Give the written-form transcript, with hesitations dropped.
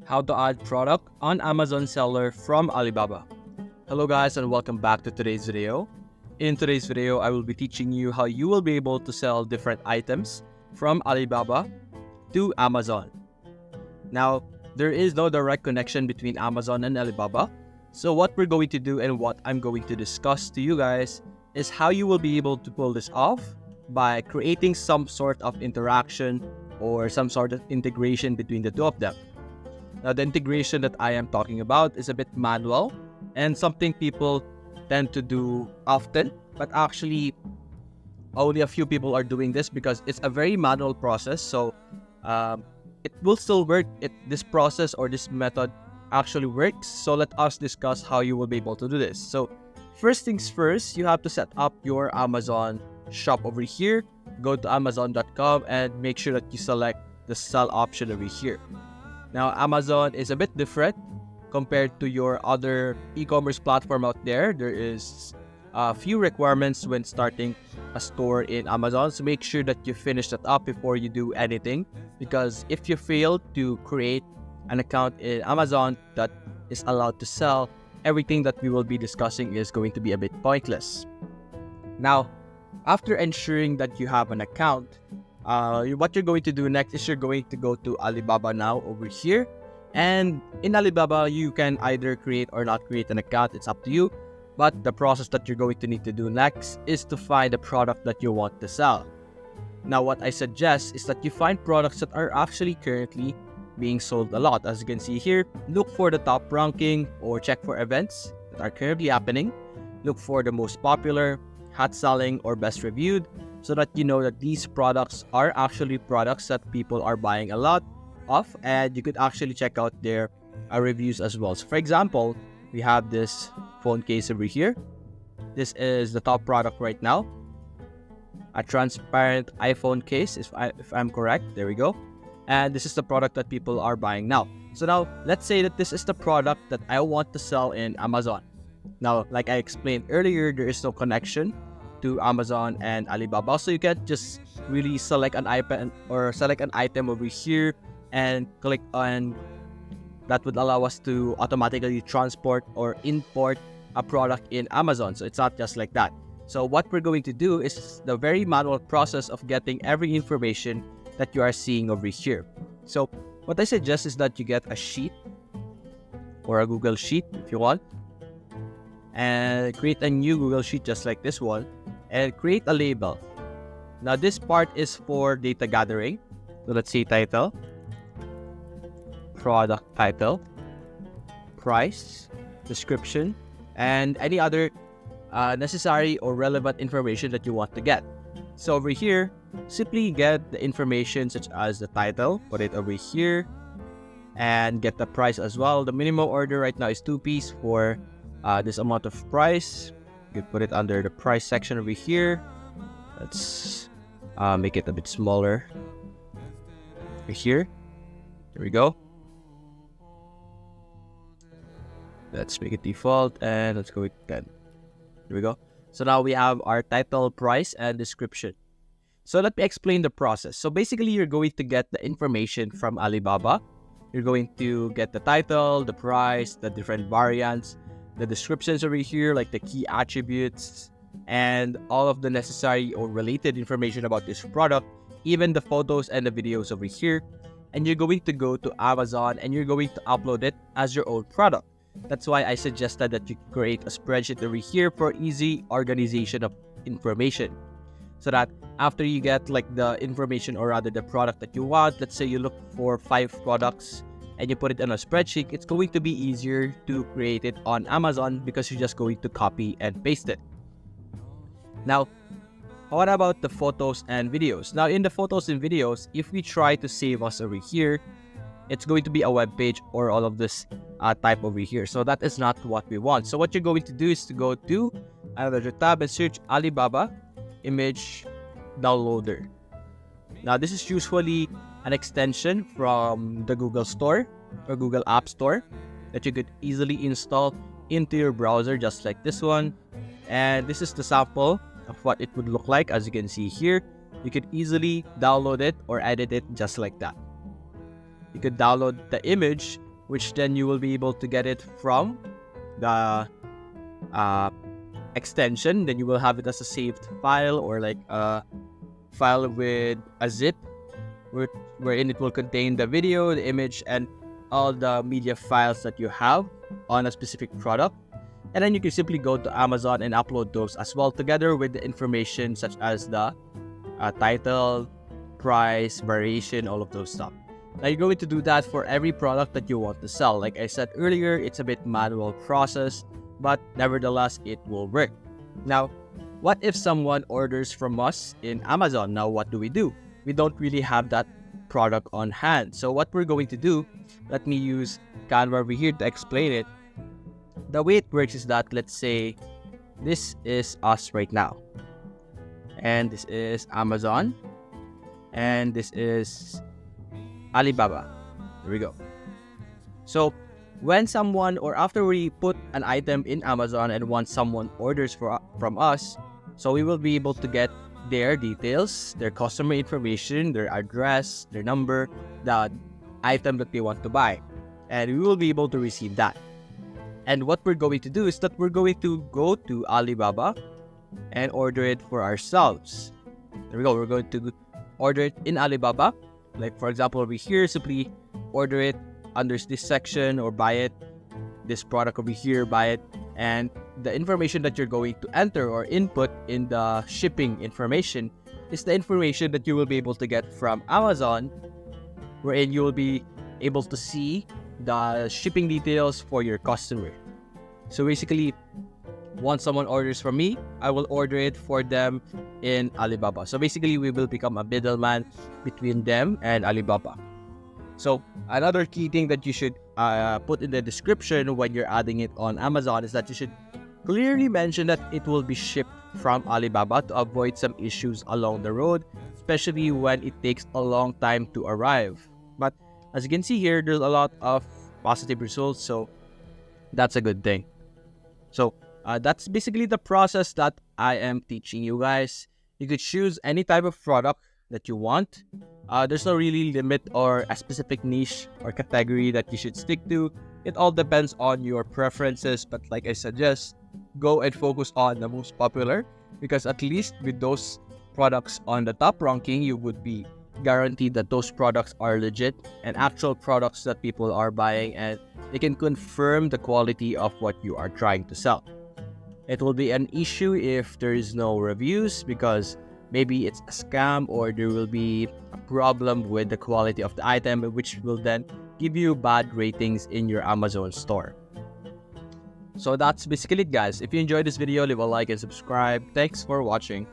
How to add product on Amazon seller from Alibaba. Hello guys and welcome back to today's video. In today's video, I will be teaching you how you will be able to sell different items from Alibaba to Amazon. Now, there is no direct connection between Amazon and Alibaba. So what we're going to do and what I'm going to discuss to you guys is how you will be able to pull this off by creating some sort of interaction or some sort of integration between the two of them. Now, the integration that I am talking about is a bit manual and something people tend to do often, but actually only a few people are doing this because it's a very manual process. So it will still work. This process or this method actually works. So let us discuss how you will be able to do this. So first things first, you have to set up your Amazon shop over here. Go to amazon.com and make sure that you select the sell option over here. Now, Amazon is a bit different compared to your other e-commerce platform out there. There is a few requirements when starting a store in Amazon. So make sure that you finish that up before you do anything. Because if you fail to create an account in Amazon that is allowed to sell, everything that we will be discussing is going to be a bit pointless. Now, after ensuring that you have an account, what you're going to do next is you're going to go to Alibaba now over here. And in Alibaba, you can either create or not create an account. It's up to you. But the process that you're going to need to do next is to find the product that you want to sell. Now, what I suggest is that you find products that are actually currently being sold a lot. As you can see here, look for the top ranking or check for events that are currently happening. Look for the most popular, hot selling, or best reviewed, so that you know that these products are actually products that people are buying a lot of, and you could actually check out their reviews as well. So for example, we have this phone case over here. This is the top product right now, a transparent iPhone case, if I'm correct. There we go. And this is the product that people are buying now. So now let's say that this is the product that I want to sell in Amazon. Now, like I explained earlier, there is no connection to Amazon and Alibaba, so you can just really select an item or select an item over here and click on that. Would allow us to automatically transport or import a product in Amazon. So it's not just like that. So what we're going to do is the very manual process of getting every information that you are seeing over here. So what I suggest is that you get a sheet or a Google Sheet if you want, and create a new Google Sheet just like this one, and create a label. Now this part is for data gathering. So let's say title, product title, price, description, and any other necessary or relevant information that you want to get. So over here, simply get the information such as the title, put it over here, and get the price as well. The minimum order right now is 2 pieces for this amount of price. You could put it under the price section over here. Let's make it a bit smaller over here. There we go. Let's make it default and let's go with 10. There we go. So now we have our title, price, and description. So let me explain the process. So basically, you're going to get the information from Alibaba. You're going to get the title, the price, the different variants, the descriptions over here, like the key attributes, and all of the necessary or related information about this product, even the photos and the videos over here. And you're going to go to Amazon and you're going to upload it as your own product. That's why I suggested that you create a spreadsheet over here for easy organization of information. So that after you get like the information or rather the product that you want, let's say you look for 5 products and you put it in a spreadsheet, it's going to be easier to create it on Amazon because you're just going to copy and paste it. Now, what about the photos and videos? Now, in the photos and videos, if we try to save us over here, it's going to be a web page or all of this type over here. So that is not what we want. So what you're going to do is to go to another tab and search Alibaba image downloader. Now, this is usually an extension from the Google Store or Google App Store that you could easily install into your browser just like this one. And this is the sample of what it would look like. As you can see here, you could easily download it or edit it just like that. You could download the image which then you will be able to get it from the extension. Then you will have it as a saved file, or like a file with a zip, wherein it will contain the video, the image, and all the media files that you have on a specific product. And then you can simply go to Amazon and upload those as well, together with the information such as the title, price, variation, all of those stuff. Now you're going to do that for every product that you want to sell. Like I said earlier, it's a bit manual process, but nevertheless, it will work. Now, what if someone orders from us in Amazon? Now, what do? We don't really have that product on hand. So what we're going to do, let me use Canva over here to explain it. The way it works is that, let's say this is us right now, and this is Amazon, and this is Alibaba. There we go. So when someone, or after we put an item in Amazon and once someone orders from us, so we will be able to get their details, their customer information, their address, their number, the item that they want to buy, and we will be able to receive that. And what we're going to do is that we're going to go to Alibaba and order it for ourselves. There we go. We're going to order it in Alibaba. Like for example, over here, simply order it under this section, or buy it, this product over here, buy it. And the information that you're going to enter or input in the shipping information is the information that you will be able to get from Amazon, wherein you will be able to see the shipping details for your customer. So basically, once someone orders from me, I will order it for them in Alibaba. So basically, we will become a middleman between them and Alibaba. So another key thing that you should put in the description when you're adding it on Amazon is that you should clearly mention that it will be shipped from Alibaba to avoid some issues along the road, especially when it takes a long time to arrive. But as you can see here, there's a lot of positive results, so that's a good thing. So that's basically the process that I am teaching you guys. You could choose any type of product that you want. There's no really limit or a specific niche or category that you should stick to. It all depends on your preferences, but like I suggest, go and focus on the most popular, because at least with those products on the top ranking, you would be guaranteed that those products are legit and actual products that people are buying, and they can confirm the quality of what you are trying to sell. It will be an issue if there is no reviews, because maybe it's a scam, or there will be a problem with the quality of the item, which will then give you bad ratings in your Amazon store. So that's basically it, guys. If you enjoyed this video, leave a like and subscribe. Thanks for watching.